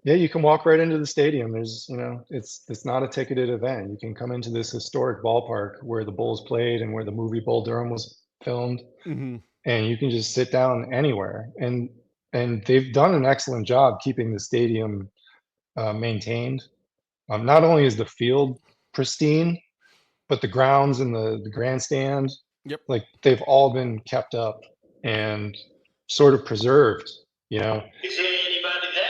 Yeah, you can walk right into the stadium. It's not a ticketed event. You can come into this historic ballpark where the Bulls played and where the movie Bull Durham was filmed, Hmm. and you can just sit down anywhere. And they've done an excellent job keeping the stadium maintained. Not only is the field pristine, but the grounds and the grandstand, Yep. like they've all been kept up and sort of preserved, you know. Is there anybody there?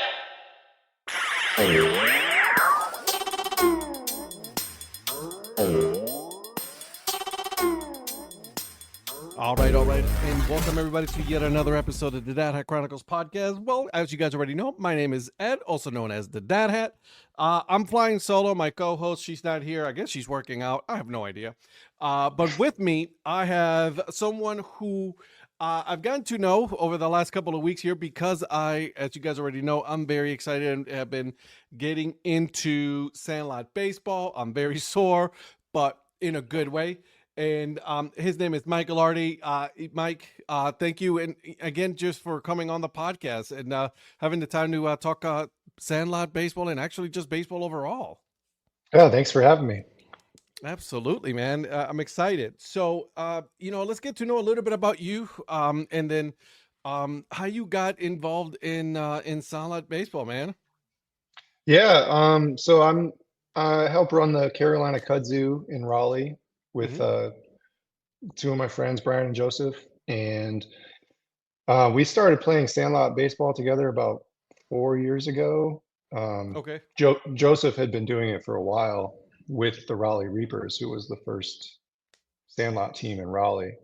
All right, and welcome everybody to yet another episode of the Dad Hat Chronicles podcast. Well, as you guys already know, my name is Ed, also known as the Dad Hat. I'm flying solo. My co-host, she's not here. I guess she's working out. I have no idea. But with me, I have someone who I've gotten to know over the last couple of weeks here because as you guys already know, I'm very excited and have been getting into Sandlot baseball. I'm very sore, but in a good way. And his name is Mike Ghilardi. Mike, thank you, and again, just for coming on the podcast and having the time to talk Sandlot baseball and actually just baseball overall. Yeah, thanks for having me. Absolutely, man. I'm excited. So, let's get to know a little bit about you, and then how you got involved in Sandlot baseball, man. Yeah, so I help run the Carolina Kudzu in Raleigh with Hmm. two of my friends, Brian and Joseph, and we started playing sandlot baseball together about 4 years ago. Okay. Joseph had been doing it for a while with the Raleigh Reapers, who was the first sandlot team in Raleigh,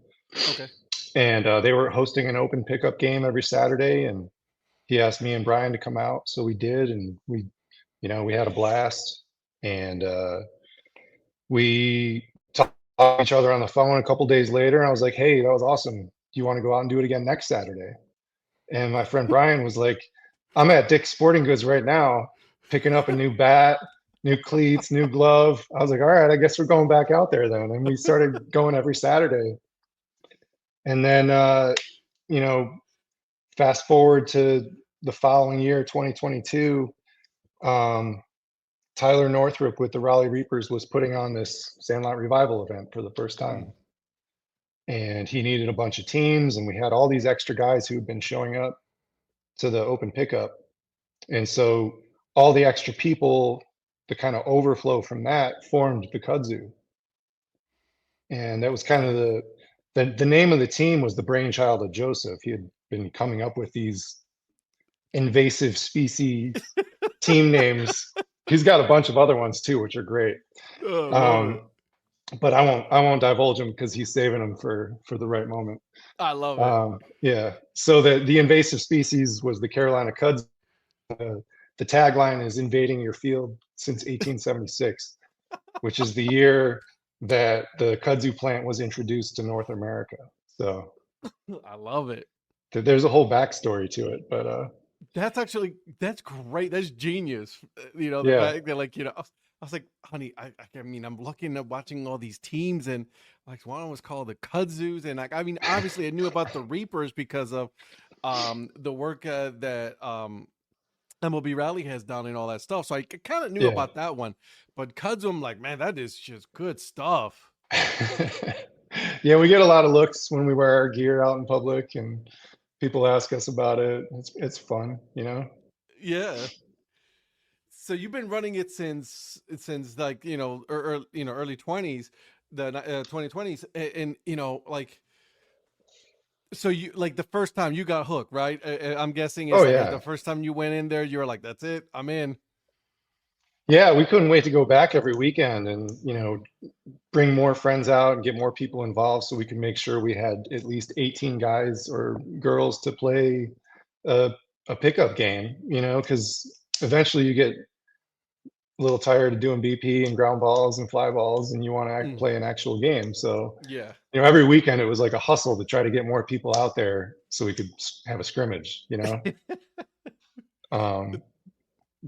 Okay. and they were hosting an open pickup game every Saturday, and he asked me and Brian to come out, so we did, and we had a blast, and we talked to each other on the phone a couple days later, and I was like, "Hey, that was awesome. Do you want to go out and do it again next Saturday?" And my friend Brian was like, "I'm at Dick's Sporting Goods right now, picking up a new bat, new cleats, new glove." I was like, "All right, I guess we're going back out there then." And we started going every Saturday. And then, you know, fast forward to the following year, 2022, um, Tyler Northrup with the Raleigh Reapers was putting on this Sandlot Revival event for the first Mm. time. And he needed a bunch of teams, and we had all these extra guys who had been showing up to the open pickup. And so all the extra people, the kind of overflow from that formed the Kudzu. And that was kind of Okay. the name of the team was the brainchild of Joseph. He had been coming up with these invasive species team names. He's got a bunch of other ones too, which are great. Oh, love it. Um, but I won't divulge them because he's saving them for the right moment. I love it. Yeah. So the invasive species was the Carolina Kudzu. The tagline is "Invading Your Field since 1876," which is the year that the kudzu plant was introduced to North America. So I love it. there's a whole backstory to it, but That's great. That's genius. The yeah, fact that I was like, honey, I mean, I'm looking at watching all these teams and like one was called the Kudzus. And like, I mean, obviously I knew about the Reapers because of the work that MLB Rally has done and all that stuff. So I kind of knew yeah. about that one. But Kudzu, I'm like, man, that is just good stuff. Yeah, we get a lot of looks when we wear our gear out in public, and people ask us about it. It's fun, you know. Yeah. So you've been running it since like early 20s, the 2020s, and like so you like the first time you got hooked, right? I'm guessing Oh it's like yeah, the first time you went in there, you were like, "That's it, I'm in." yeah. We couldn't wait to go back every weekend, and bring more friends out and get more people involved, so we could make sure we had at least 18 guys or girls to play a, a pickup game. Because eventually you get a little tired of doing BP and ground balls and fly balls, and you want to Mm, play an actual game. So yeah. every weekend it was like a hustle to try to get more people out there so we could have a scrimmage. Um,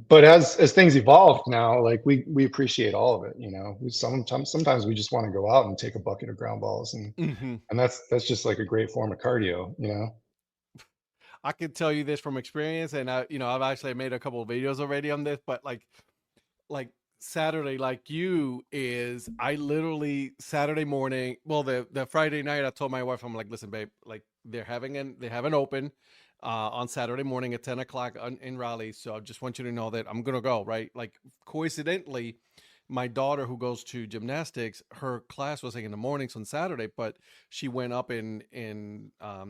but as things evolved now, like we appreciate all of it. Sometimes we just want to go out and take a bucket of ground balls, and Hmm. and that's just like a great form of cardio. I can tell you this from experience, and I've actually made a couple of videos already on this, but like Saturday, like you, is I literally Saturday morning, well, the Friday night, I told my wife, I'm like, listen, babe, like they have an open on Saturday morning at 10 o'clock in Raleigh, so I just want you to know that I'm gonna go, right? Like coincidentally, my daughter who goes to gymnastics, her class was like in the mornings on Saturday, but she went up in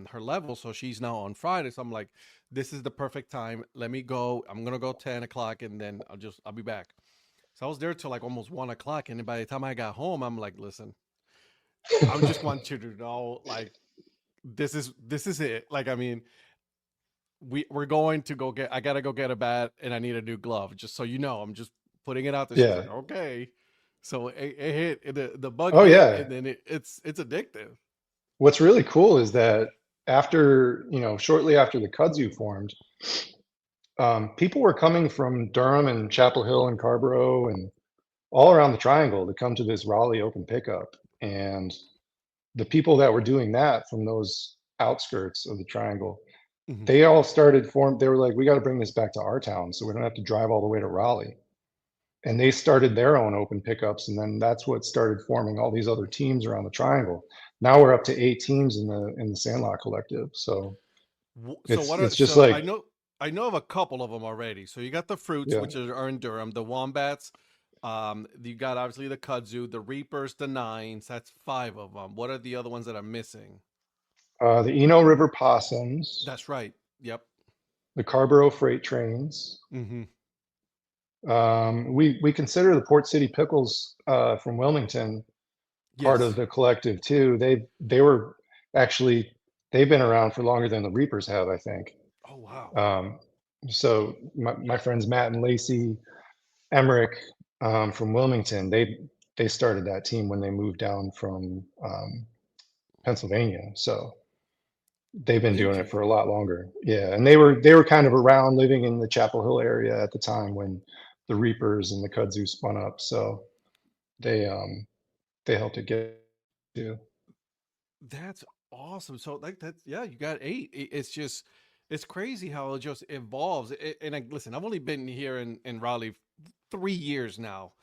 her level, so she's now on Friday. So I'm like, this is the perfect time. Let me go. I'm gonna go 10 o'clock, and then I'll be back. So I was there till like almost 1 o'clock, and then by the time I got home, I'm like, listen, I just want you to know, like, this is it. Like, I mean, we're going to go get. I gotta go get a bat, and I need a new glove. Just so you know, I'm just putting it out there. She's Yeah. like, okay. So it hit the bug Oh hit, yeah. and then it's addictive. What's really cool is that after, shortly after the Kudzu formed, people were coming from Durham and Chapel Hill and Carborough and all around the triangle to come to this Raleigh open pickup. And the people that were doing that from those outskirts of the triangle, Mhm. they all started they were like, we got to bring this back to our town so we don't have to drive all the way to Raleigh. And they started their own open pickups, and then that's what started forming all these other teams around the triangle. Now we're up to 8 teams in the Sandlot Collective. So So what? it's just So like, I know of a couple of them already. So you got the fruits, yeah, which are in Durham, the wombats. You got obviously the kudzu, the reapers, the nines. That's five of them. What are the other ones that I'm missing? the Eno River Possums, That's right. Yep. the Carborough Freight Trains. Mm-hmm. We consider the Port City Pickles from Wilmington part of Yes. the collective too. They were actually they've been around for longer than the Reapers have, I think. Oh wow. Um, so my friends Matt and Lacey Emmerich from Wilmington, they started that team when they moved down from Pennsylvania. So they've been doing it for a Interesting. lot longer. Yeah, and they were kind of around living in the Chapel Hill area at the time when the Reapers and the Kudzu spun up. So they um they helped it get to. That's awesome. So like that's yeah, you got eight. It's just it's crazy how it just evolves. And listen, I've only been here in Raleigh 3 years now,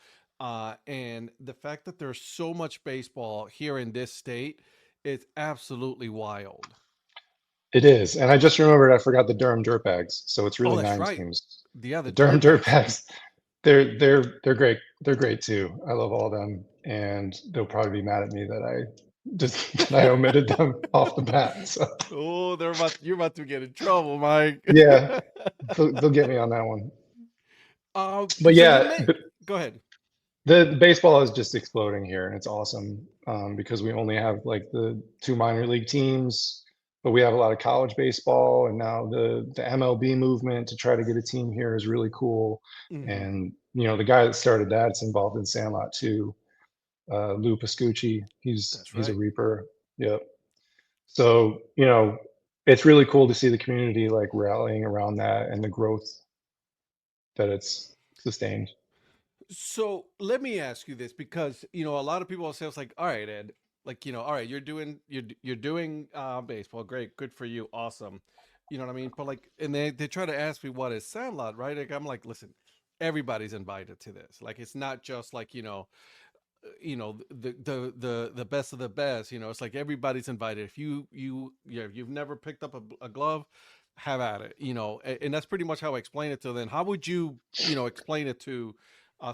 and the fact that there's so much baseball here in this state is absolutely wild. It is, and I just remembered I forgot the Durham Dirtbags. So it's Oh, really that's nine right. teams. Yeah, The the Durham Dirtbags. Dirtbags, they're great. They're great too. I love all of them, and they'll probably be mad at me that I just that I omitted them off the bat. So Oh, you're about to get in trouble, Mike. yeah, they'll get me on that one. But So you yeah, may go ahead. the baseball is just exploding here, and it's awesome because we only have like the two minor league teams, but we have a lot of college baseball, and now the MLB movement to try to get a team here is really cool. Hmm. And the guy that started that's involved in Sandlot too, Lou Pascucci. He's That's he's a right. Reaper. Yep. So it's really cool to see the community like rallying around that and the growth that it's sustained. So let me ask you this, because a lot of people will say it's like, all right, Ed, like all right, you're doing baseball, great, good for you, awesome, you know what I mean? But like, and they try to ask me what is Sandlot, right? Like, I'm like, listen, everybody's invited to this. Like, it's not just like the best of the best. It's like everybody's invited. If you've never picked up a glove, have at it. And that's pretty much how I explain it to them. How would you explain it to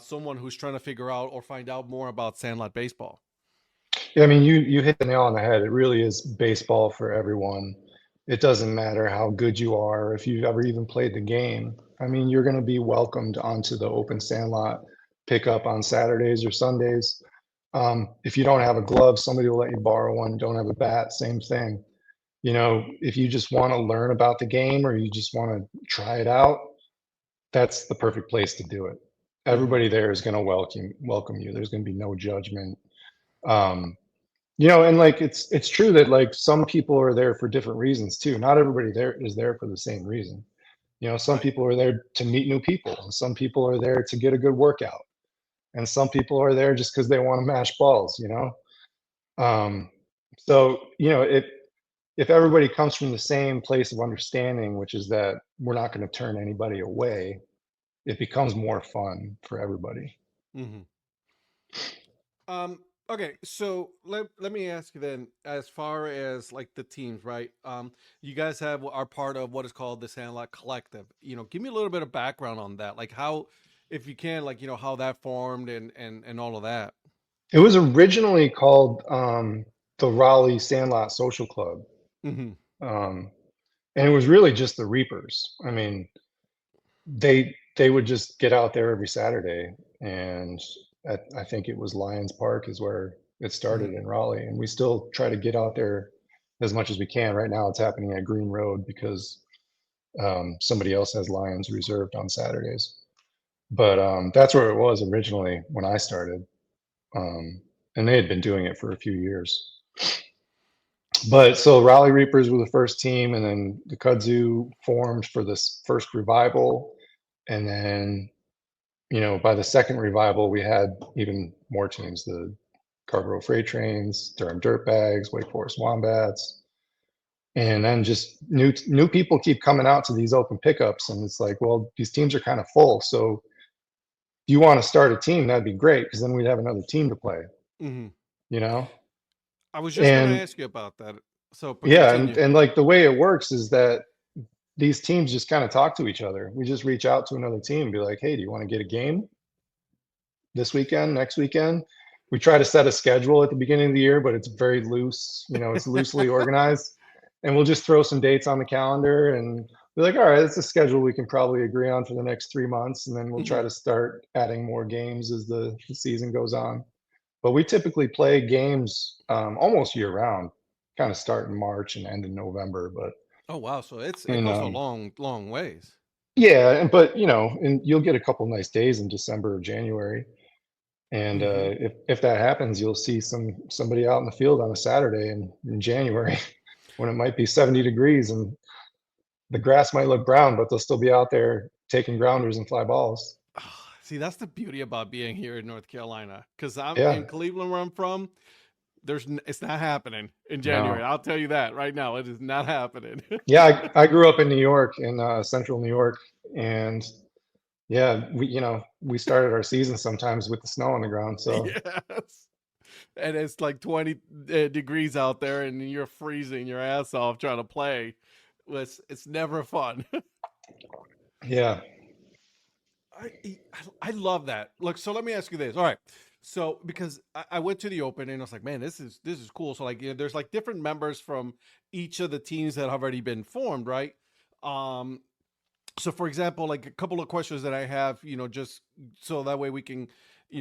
someone who's trying to figure out or find out more about Sandlot baseball? Yeah, I mean, you hit the nail on the head. It really is baseball for everyone. It doesn't matter how good you are, if you've ever even played the game. I mean, you're going to be welcomed onto the open sandlot pickup on Saturdays or Sundays. If you don't have a glove, somebody will let you borrow one. Don't have a bat, same thing. If you just want to learn about the game or you just want to try it out, that's the perfect place to do it. Hmm. Everybody there is going to welcome you. There's going to be no judgment. Um, and like it's true that like some people are there for different reasons too. Not everybody there is there for the same reason. Some Right. people are there to meet new people, and some people are there to get a good workout, and some people are there just because they want to mash balls. Um, so it. if everybody comes from the same place of understanding, which is that we're not going to turn anybody away, it becomes more fun for everybody. Hmm. Um, okay, so let me ask you then, as far as like the teams, right? You guys are part of what is called the Sandlot Collective. Give me a little bit of background on that, like how, if you can, like how that formed and all of that. It was originally called the Raleigh Sandlot Social Club. Hmm. Um, and it was really just the Reapers. I mean, they would just get out there every Saturday, and I think it was Lions Park is where it started Hmm. in Raleigh, and we still try to get out there as much as we can. Right now, it's happening at Green Road because somebody else has Lions reserved on Saturdays. But that's where it was originally when I started, um, and they had been doing it for a few years. But so Raleigh Reapers were the first team, and then the Kudzu formed for this first revival, and then by the second revival, we had even more teams: the Cargo Freight Trains, Durham Dirtbags, Wake Forest Wombats, and then just new people keep coming out to these open pickups, and it's like, well, these teams are kind of full, so if you want to start a team, that'd be great because then we'd have another team to play, Hmm. you know. I was just gonna And ask you about that. So, but yeah, and continue. and like the way it works is that these teams just kind of talk to each other. We just reach out to another team and be like, hey, do you want to get a game this weekend, next weekend? We try to set a schedule at the beginning of the year, but it's very loose. It's loosely organized. And we'll just throw some dates on the calendar and be like, all right, that's a schedule we can probably agree on for the next 3 months. And then we'll try Hmm. to start adding more games as the season goes on. But we typically play games almost year round, kind of start in March and end in November. But Oh wow, so it and goes a long ways. yeah, but and you'll get a couple nice days in December or January. And Hmm. if that happens, you'll see somebody out in the field on a Saturday in January when it might be 70 degrees and the grass might look brown, but they'll still be out there taking grounders and fly balls. See, that's the beauty about being here in North Carolina, because I'm Yeah, in Cleveland, where I'm from. It's not happening in January. no, I'll tell you that right now. It is not happening. yeah. I grew up in New York, in central New York, and yeah, we started our season sometimes with the snow on the ground. So Yes. And it's like 20 degrees out there, and you're freezing your ass off trying to play. It's never fun. yeah. I love that. Look, so let me ask you this. All right. So because I went to the open and I was like, man, this is cool. So like, there's like different members from each of the teams that have already been formed, right? Um, so for example, like a couple of questions that I have, just so that way we can,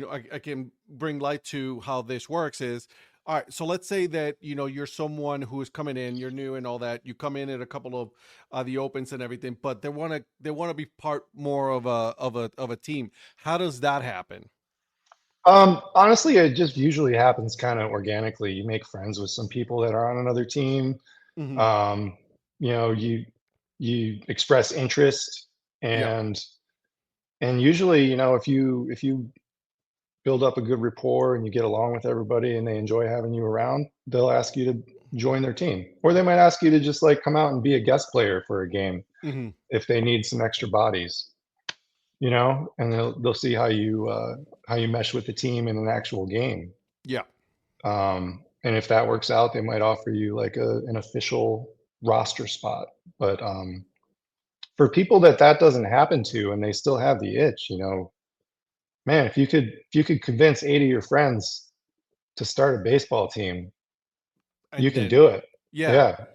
I can bring light to how this works is, all right, so let's say that you're someone who is coming in, you're new and all that, you come in at a couple of the opens and everything, but they want to be part more of a team. How does that happen? Honestly, it just usually happens kind of organically. You make friends with some people that are on another team. Hmm. Um, you express interest, Yeah. and usually, if you build up a good rapport and you get along with everybody and they enjoy having you around, they'll ask you to join their team, or they might ask you to just like come out and be a guest player for a game Hmm. if they need some extra bodies, and they'll see how you mesh with the team in an actual game. Yeah. And if that works out, they might offer you like an official roster spot. But for people that doesn't happen to, and they still have the itch, man, if you could convince 8 of your friends to start a baseball team, you And can then, do it. yeah. Yeah.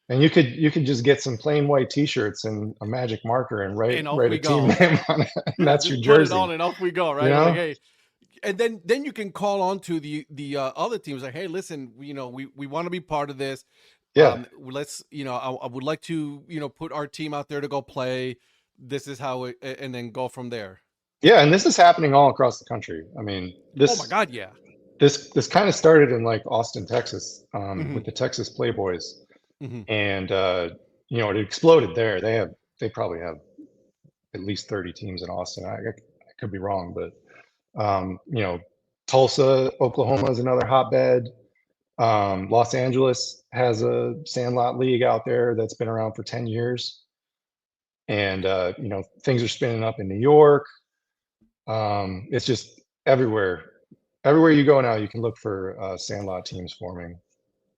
And you could just get some plain white t-shirts and a magic marker and write And off write a we team go. name on it. And that's your Just put it jersey, on and off we go, you right? Like, know? hey, and then you can call on to the other teams, like, hey, listen, we want to be part of this. Yeah. Let's, I would like to, put our team out there to go play. This is how it, and then go from there. Yeah, and this is happening all across the country. I mean, Oh my this God, yeah. this kind of started in like Austin, Texas, Hmm. with the Texas Playboys, Hmm. and it exploded there. They probably have at least 30 teams in Austin. I could be wrong, but Tulsa, Oklahoma is another hotbed. Los Angeles has a Sandlot League out there that's been around for 10 years. And, things are spinning up in New York. It's just everywhere. Everywhere you go now, you can look for Sandlot teams forming.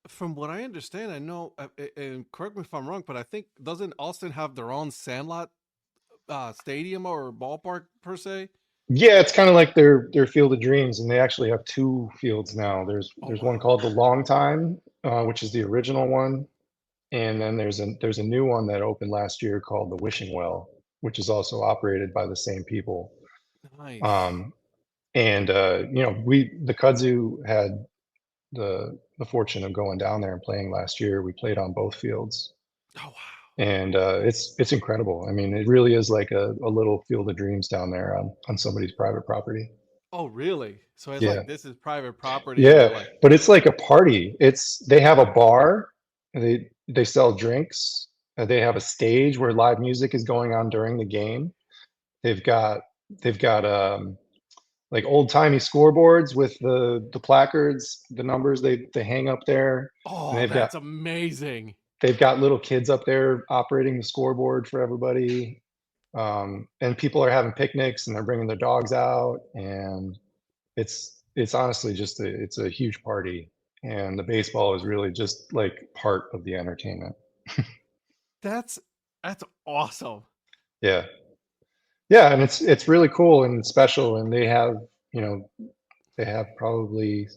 From what I understand, I know, and correct me if I'm wrong, but I think doesn't Austin have their own Sandlot stadium or ballpark per se? Yeah, it's kind of like their Field of Dreams, and they actually have two fields now. There's Oh there's one wow! called the Long Time, which is the original one, and then there's a new one that opened last year called the Wishing Well, which is also operated by the same people. Nice. Um, and we the Kudzu had the fortune of going down there and playing last year. We played on both fields, Oh wow! and it's incredible. I mean, it really is like a little Field of Dreams down there on somebody's private property. Oh really? So it's Yeah. like this is private property, and they're Yeah, like, but it's like a party. They have a bar, they sell drinks, they have a stage where live music is going on during the game. They've got they've got like old-timey scoreboards with the placards, the numbers they hang up there, and oh, that's amazing. they've got little kids up there operating the scoreboard for everybody. And people are having picnics and they're bringing their dogs out, and it's honestly just it's a huge party, and the baseball is really just like part of the entertainment. That's that's awesome. Yeah, yeah, and it's really cool and special, and you know they have probably,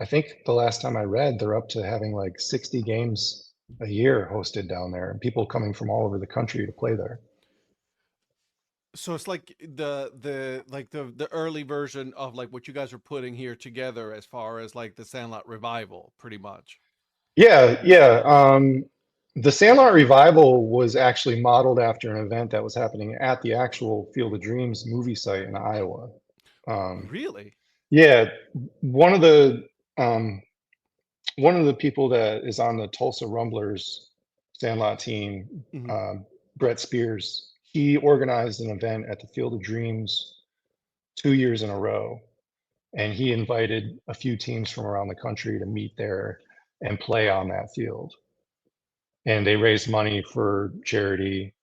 I think the last time I read, they're up to having like 60 games a year hosted down there, and people coming from all over the country to play there. So it's like the early version of like what you guys are putting here together as far as like the Sandlot Revival, pretty much. Yeah, yeah. The Sandlot Revival was actually modeled after an event that was happening at the actual Field of Dreams movie site in Iowa. Um, Really? yeah, one of the um, one of the people that is on the Tulsa Rumblers Sandlot team, Hmm. Brett Spears, he organized an event at the Field of Dreams 2 years in a row, and he invited a few teams from around the country to meet there and play on that field. And they raised money for charity,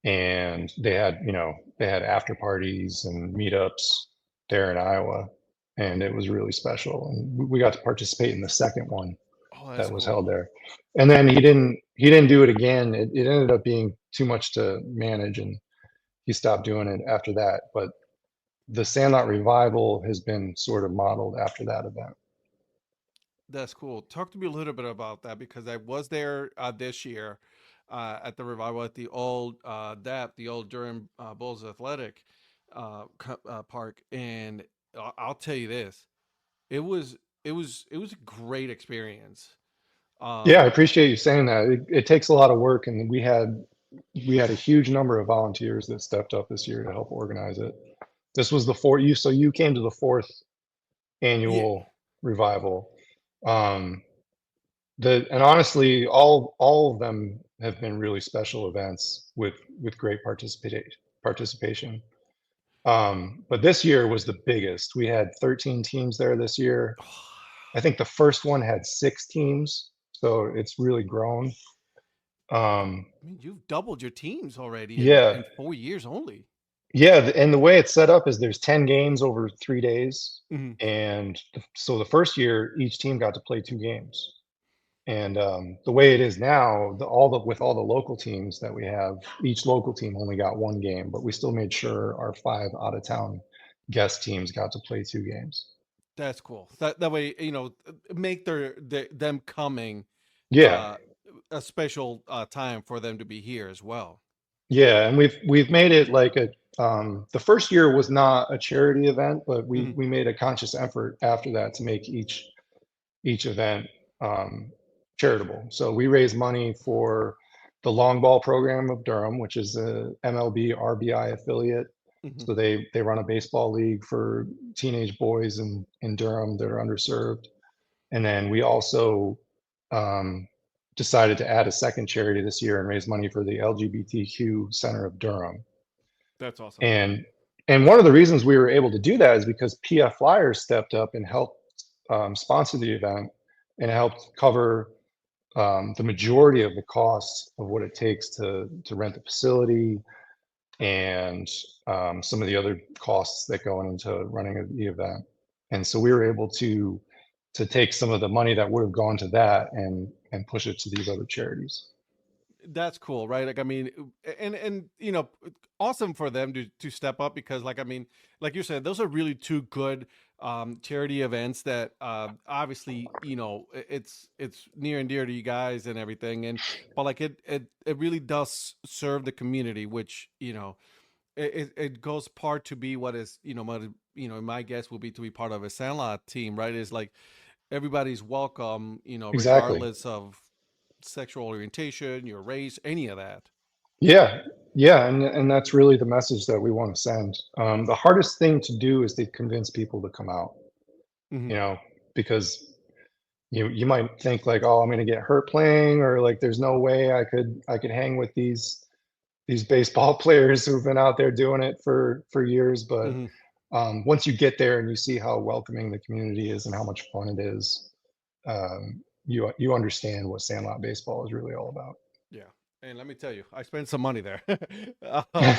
and they had after parties and meetups there in Iowa, and it was really special. And we got to participate in the second one Oh, that's that was held cool. there. And then he didn't do it again. It ended up being too much to manage, and he stopped doing it after that. But the Sandlot Revival has been sort of modeled after that event. That's cool. Talk to me a little bit about that because I was there this year at the revival at the old DAP, the old Durham Bulls Athletic Park, and I'll tell you this: it was a great experience. Yeah, I Um, appreciate you saying that. It takes a lot of work, and we had a huge number of volunteers that stepped up this year to help organize it. This was the fourth you so you came to the fourth yeah. annual revival. Um, and honestly, all of them have been really special events with great participation. But this year was the biggest. We had 13 teams there this year. I think the first one had 6 teams, so it's really grown. Um, I mean, you've doubled your teams already yeah, in 4 years only. yeah, and the way it's set up is there's 10 games over 3 days, Hmm. and so the first year each team got to play 2 games. And the way it is now, with all the local teams that we have, each local team only got 1 game, but we still made sure our 5 out of town guest teams got to play 2 games. That's cool. That way, make them coming Yeah, uh, a special time for them to be here as well. yeah, and we've made it like the first year was not a charity event, but we Hmm. we made a conscious effort after that to make each event um, charitable. So we raise money for the long ball program of Durham, which is a MLB RBI affiliate. Hmm. So they run a baseball league for teenage boys in Durham that are underserved. And then we also um, decided to add a second charity this year and raise money for the LGBTQ Center of Durham. That's awesome. And and one of the reasons we were able to do that is because PF Flyers stepped up and helped sponsor the event and helped cover. the majority of the costs of what it takes to rent the facility and some of the other costs that go into running the event. And so we were able to take some of the money that would have gone to that and push it to these other charities. That's cool, right? Like, I mean, and awesome for them to step up because, like, I mean, like you said, those are really two good charity events that obviously, it's near and dear to you guys and everything, and but like it really does serve the community, which it goes part to be what is my guess will be to be part of a Sandlot team, right? Is like everybody's welcome, Exactly. regardless of sexual orientation, your race, any of that. Yeah, yeah, and that's really the message that we want to send. The hardest thing to do is to convince people to come out, Hmm. you know, because you might think like, oh, I'm going to get hurt playing, or like, there's no way I could hang with these baseball players who've been out there doing it for years. But Hmm. once you get there and you see how welcoming the community is and how much fun it is, you understand what Sandlot baseball is really all about. Yeah, and let me tell you, I spent some money there. um,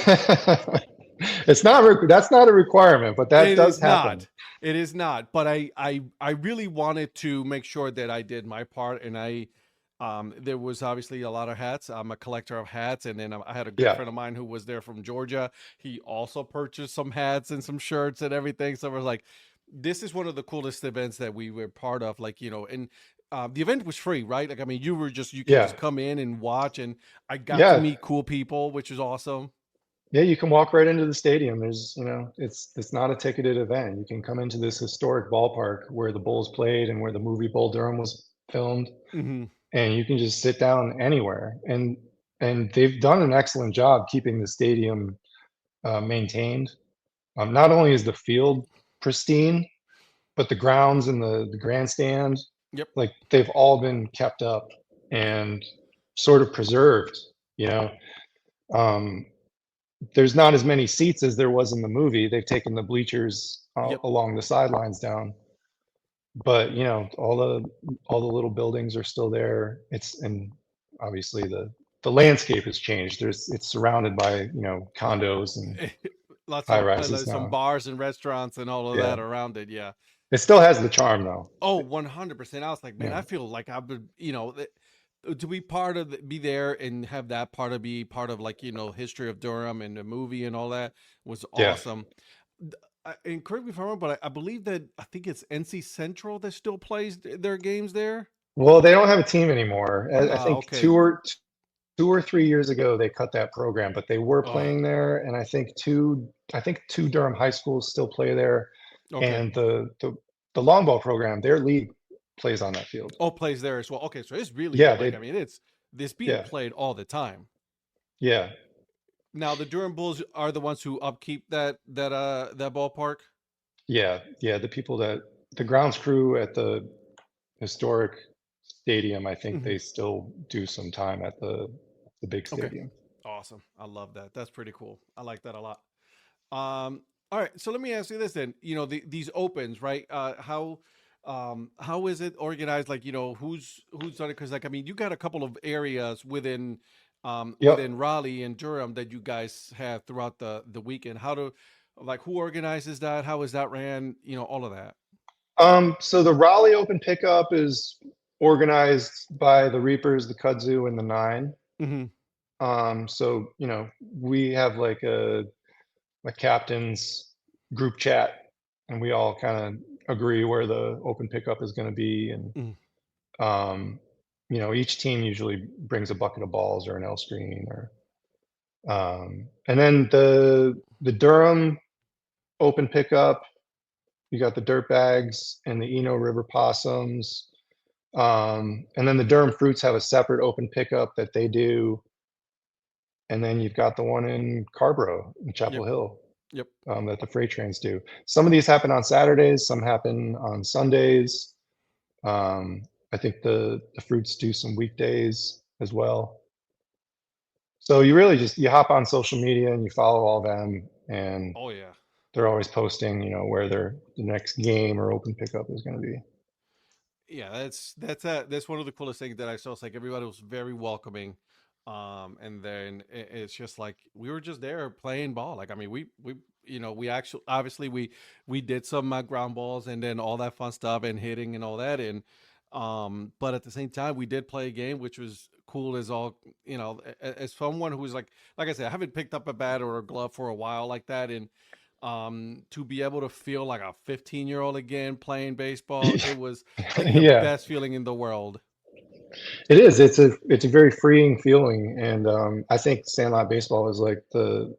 That's not a requirement, but that it does is happen. not. It is not. But I really wanted to make sure that I did my part, and there was obviously a lot of hats. I'm a collector of hats, and then I had a good Yeah, friend of mine who was there from Georgia. He also purchased some hats and some shirts and everything. So I was like, this is one of the coolest events that we were part of. Like, and the event was free, right? Like, I mean, you can yeah, just come in and watch, and I got to yeah, meet cool people, which is awesome. yeah. You can walk right into the stadium. It's not a ticketed event. You can come into this historic ballpark where the Bulls played and where the movie Bull Durham was filmed, Hmm. and you can just sit down anywhere. And they've done an excellent job keeping the stadium maintained. Not only is the field pristine, but the grounds and the grandstand, Yep. like they've all been kept up and sort of preserved. You know, um, there's not as many seats as there was in the movie. They've taken the bleachers Yep. along the sidelines down, but all the little buildings are still there. And obviously the landscape has changed. It's surrounded by condos and Lots high of rises some now. bars and restaurants and all of Yeah, that around it. Yeah. it still has the charm though. Oh, 100%. I was like, man, Yeah, I feel like I've been, to be part of be there and have that part of be part of like, history of Durham and the movie and all that was yeah. awesome. And correct me if I'm wrong, but I believe that I think it's NC Central that still plays their games there. Well, they don't have a team anymore. I think Okay. 2 or 3 years ago they cut that program, but they were Oh, playing there, and I think two Durham high schools still play there, okay. and the long ball program, their league plays on that field. Oh, plays there as well. Okay, so it's really Yeah, good. Like, they I mean, it's this being yeah, played all the time. yeah, Now, the Durham Bulls are the ones who upkeep that ballpark. yeah. The grounds crew at the historic stadium, I think Hmm. they still do some time at the big Okay, stadium. awesome. I love that. That's pretty cool. I like that a lot. All right. So let me ask you this then. These opens, right? How is it organized? Like, who's done it? Because, like, I mean, you got a couple of areas Yep. within Raleigh and Durham that you guys have throughout the weekend. Who organizes that? How is that ran? All of that. So the Raleigh Open Pickup is organized by the Reapers, the Kudzu, and the Nine. Hmm. So we have like a captain's group chat, and we all kind of agree where the open pickup is going to be, and Hmm. um, each team usually brings a bucket of balls or an L screen, and then the Durham Open Pickup. You got the Dirt Bags and the Eno River Possums. And then the Durham Fruits have a separate open pickup that they do. And then you've got the one in Carborough, in Chapel Yep. Hill, Yep. that the freight trains do. Some of these happen on Saturdays, some happen on Sundays. Um, I think the Fruits do some weekdays as well. So you really just you hop on social media and you follow all them, and Oh yeah. they're always posting, where the next game or open pickup is going to be. Yeah, that's one of the coolest things that I saw. It's like everybody was very welcoming, and then it's just like we were just there playing ball. Like I mean, we we actually obviously we did some ground balls and then all that fun stuff and hitting and all that, and but at the same time we did play a game which was cool as all. As someone who's like I said, I haven't picked up a bat or a glove for a while like that, and to be able to feel like a 15-year-old again playing baseball, it was like the Yeah, best feeling in the world. it is. It's a very freeing feeling, and I think Sandlot baseball is like the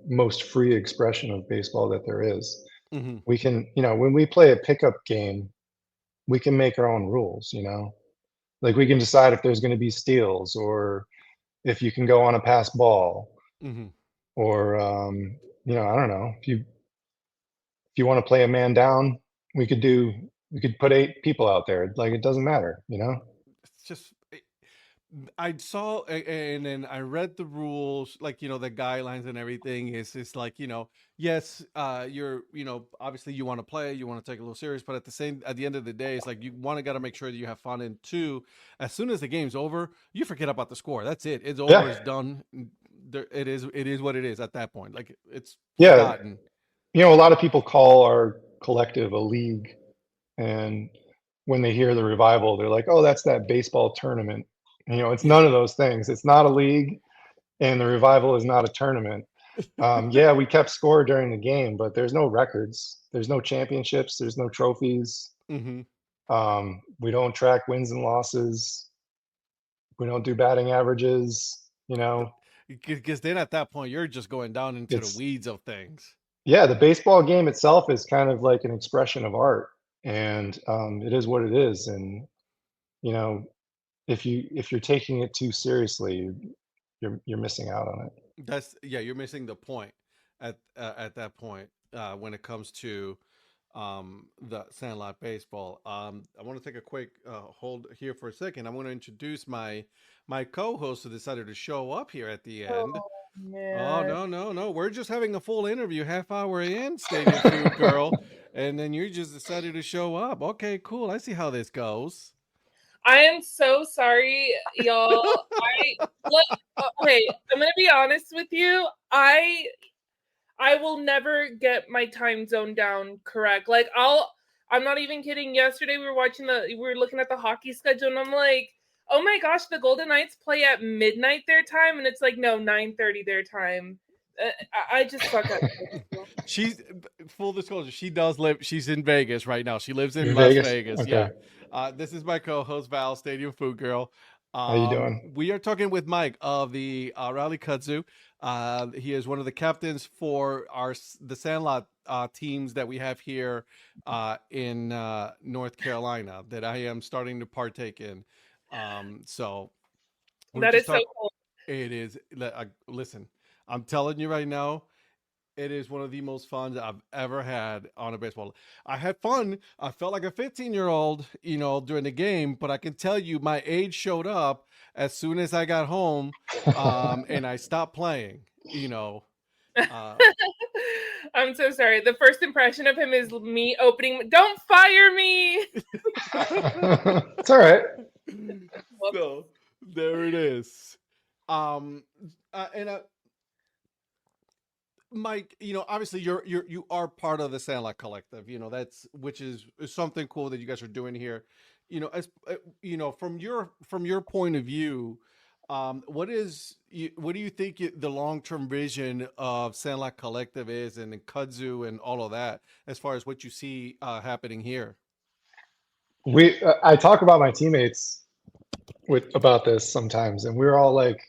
most free expression of baseball that there is. Hmm. We can, when we play a pickup game, we can make our own rules. Like we can decide if there's going to be steals or if you can go on a pass ball Hmm. or I don't know if you want to play a man down, we could put 8 people out there. Like it doesn't matter. It's just I saw and then I read the rules, like the guidelines and everything. Is it's like yes, you're obviously you want to play, you want to take a little serious, but at the end of the day, it's like you want to got to make sure that you have fun. And two, as soon as the game's over, you forget about the score. That's it. It's over. Yeah, It's done. It is what it is at that point. Like it's yeah. forgotten. A lot of people call our collective a league, and when they hear the revival, they're like, "Oh, that's that baseball tournament." It's Yeah. none of those things. It's not a league, and the revival is not a tournament. Yeah, we kept score during the game, but there's no records. There's no championships. There's no trophies. Hmm. We don't track wins and losses. We don't do batting averages. Because then at that point, you're just going down into the It's weeds of things. Yeah, the baseball game itself is kind of like an expression of art, and it is what it is. And you know, if you're taking it too seriously, you're missing out on it. Yeah, you're missing the point at that point when it comes to the Sandlot baseball. I want to take a quick hold here for a second. I want to introduce my co-host who decided to show up here at the end. Oh Oh man. no, no, no! We're just having a full interview, half hour in, Stadium Food Girl, and then you just decided to show up. Okay, cool. I see how this goes. I am so sorry, y'all. I look okay, I'm gonna be honest with you. I will never get my time zone down correct. I'm not even kidding. Yesterday we were looking at the hockey schedule and I'm like, oh my gosh, the Golden Knights play at midnight their time, and it's like no 9:30 their time. I just suck at baseball. She's full disclosure. She does live. She's in Vegas right now. She lives in In Las Vegas, Vegas. okay. Yeah. This is my co-host Val, Stadium Food Girl. How you doing? We are talking with Mike of the Rally Kudzu. He is one of the captains for the Sandlot teams that we have here in North Carolina that I am starting to partake in. So we're That just is so talking. cool. It is. Listen, I'm telling you right now, it is one of the most fun that I've ever had on a baseball. I had fun. I felt like a 15-year-old, during the game, but I can tell you my age showed up as soon as I got home, and I stopped playing, Uh, I'm so sorry. The first impression of him is me opening. Don't fire me. It's all right. Whoops. so there it is. Um, and Mike, obviously you are part of the Sandlot Collective. That's which is something cool that you guys are doing here. As from your point of view, what do you think the long term vision of Sandlot Collective is, and Kudzu and all of that, as far as what you see happening here? I talk about my teammates about this sometimes, and we're all like,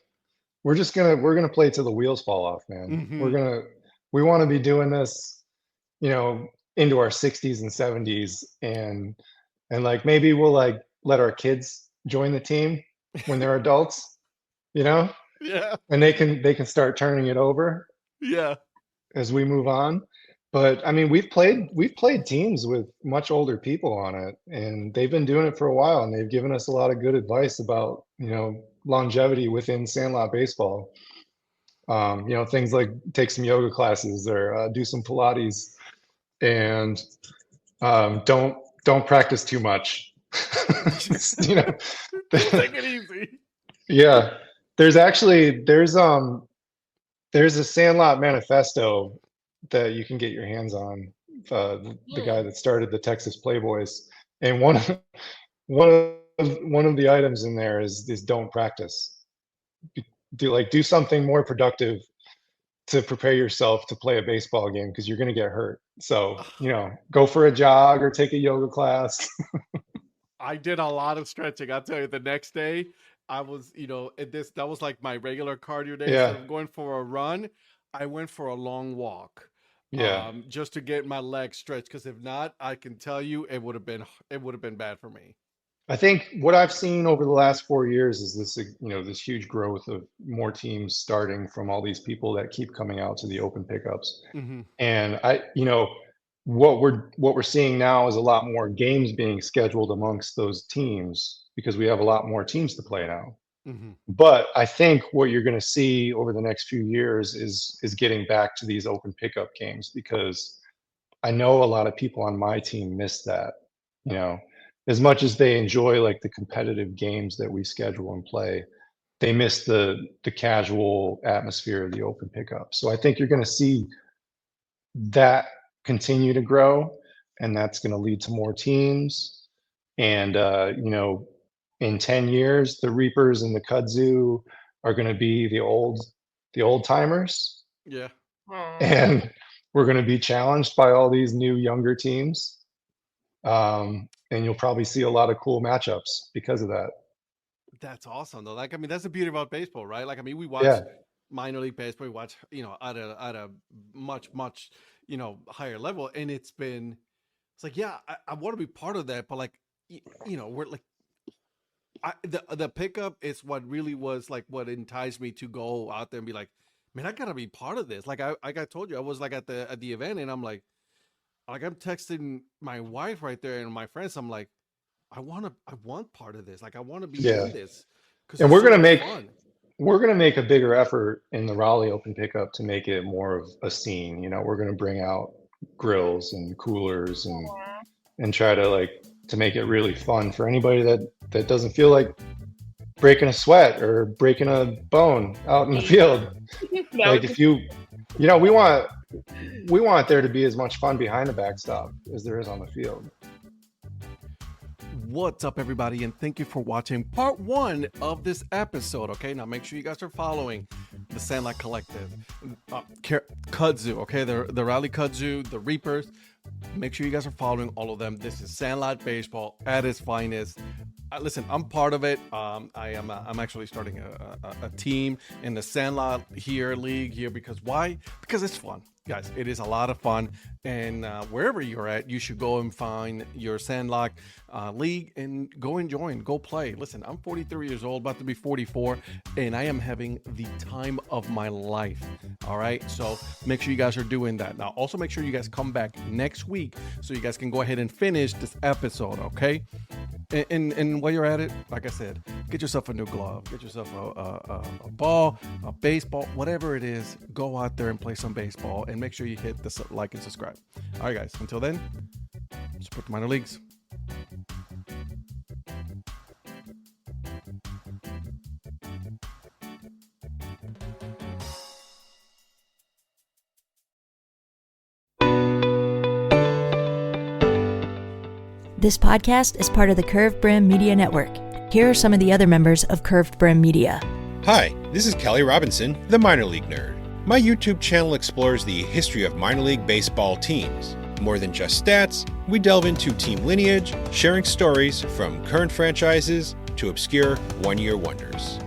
we're gonna play till the wheels fall off, man. Hmm. We want to be doing this, you know, into our 60s and 70s, and like maybe we'll like let our kids join the team when they're adults, you know, Yeah, and they can start turning it over yeah, as we move on. But I mean, we've played teams with much older people on it, and they've been doing it for a while, and they've given us a lot of good advice about, longevity within Sandlot baseball. Things like take some yoga classes or do some Pilates, and don't don't practice too much. You know, Take it easy. yeah. There's a Sandlot manifesto that you can get your hands on. The guy that started the Texas Playboys, and one of the items in there is don't practice. Do something more productive to prepare yourself to play a baseball game, because you're going to get hurt. So, go for a jog or take a yoga class. I did a lot of stretching. I'll tell you, the next day I was, that was like my regular cardio day. Yeah. Instead of going for a run, I went for a long walk. Yeah. Just to get my legs stretched. Because if not, I can tell you it would have been bad for me. I think what I've seen over the last 4 years is this huge growth of more teams starting from all these people that keep coming out to the open pickups. Mm-hmm. And what we're seeing now is a lot more games being scheduled amongst those teams, because we have a lot more teams to play now. Mm-hmm. But I think what you're going to see over the next few years is getting back to these open pickup games, because I know a lot of people on my team miss that. As much as they enjoy like the competitive games that we schedule and play, they miss the casual atmosphere of the open pickup. So I think you're going to see that continue to grow, and that's going to lead to more teams. And in 10 years, the Reapers and the Kudzu are going to be the old-timers. Yeah. And we're going to be challenged by all these new younger teams. And you'll probably see a lot of cool matchups because of that. That's awesome though. That's the beauty about baseball, right? We watch minor league baseball, we watch, at a much, higher level. And it's like, yeah, I want to be part of that. But we're like, the pickup is what really was like what enticed me to go out there and be like, man, I gotta be part of this. Like I told you, I was like at the event, and I'm texting my wife right there and my friends. I'm like, I want part of this. Like I want to be in this. And we're gonna make a bigger effort in the Raleigh Open Pickup to make it more of a scene. We're gonna bring out grills and coolers and try to make it really fun for anybody that doesn't feel like breaking a sweat or breaking a bone out in the field. Like if we want there to be as much fun behind the backstop as there is on the field. What's up, everybody, and thank you for watching part 1 of this episode. Okay, now make sure you guys are following the Sandlot Collective, Kudzu, okay, the Raleigh Kudzu, the Reapers. Make sure you guys are following all of them. This is Sandlot baseball at its finest. Listen, I'm part of it. I'm actually starting a team in the Sandlot league here. Because why? Because it's fun, guys. It is a lot of fun, and wherever you're at, you should go and find your Sandlot league and go and join, go play. Listen, I'm 43 years old, about to be 44, and I am having the time of my life. All right, so make sure you guys are doing that. Now, also make sure you guys come back next week so you guys can go ahead and finish this episode. Okay. And while you're at it, like I said, get yourself a new glove, get yourself a ball, a baseball, whatever it is. Go out there and play some baseball, and make sure you hit the like and subscribe. All right, guys. Until then, support the minor leagues. This podcast is part of the Curved Brim Media Network. Here are some of the other members of Curved Brim Media. Hi, this is Kelly Robinson, the Minor League Nerd. My YouTube channel explores the history of minor league baseball teams. More than just stats, we delve into team lineage, sharing stories from current franchises to obscure one-year wonders.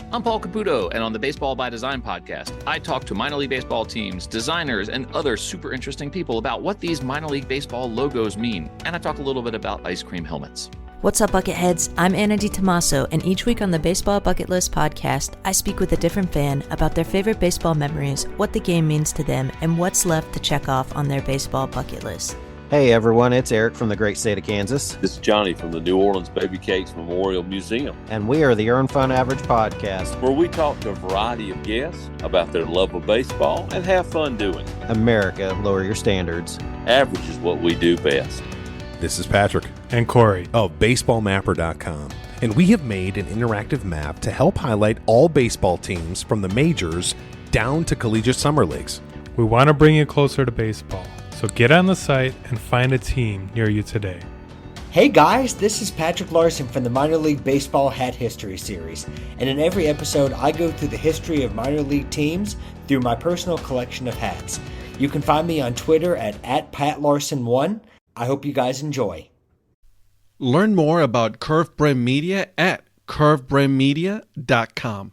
I'm Paul Caputo, and on the Baseball by Design podcast, I talk to minor league baseball teams, designers, and other super interesting people about what these minor league baseball logos mean, and I talk a little bit about ice cream helmets. What's up, Bucketheads? I'm Anna DiTomaso, and each week on the Baseball Bucket List podcast, I speak with a different fan about their favorite baseball memories, what the game means to them, and what's left to check off on their baseball bucket list. Hey everyone, it's Eric from the great state of Kansas. This is Johnny from the New Orleans Baby Cakes Memorial Museum. And we are the Earn Fun Average podcast, where we talk to a variety of guests about their love of baseball and have fun doing it. America, lower your standards. Average is what we do best. This is Patrick and Corey of BaseballMapper.com, and we have made an interactive map to help highlight all baseball teams from the majors down to collegiate summer leagues. We want to bring you closer to baseball, so get on the site and find a team near you today. Hey guys, this is Patrick Larson from the Minor League Baseball Hat History Series, and in every episode I go through the history of minor league teams through my personal collection of hats. You can find me on Twitter at @PatLarson1. I hope you guys enjoy. Learn more about Curve Brim Media at curvebremmedia.com.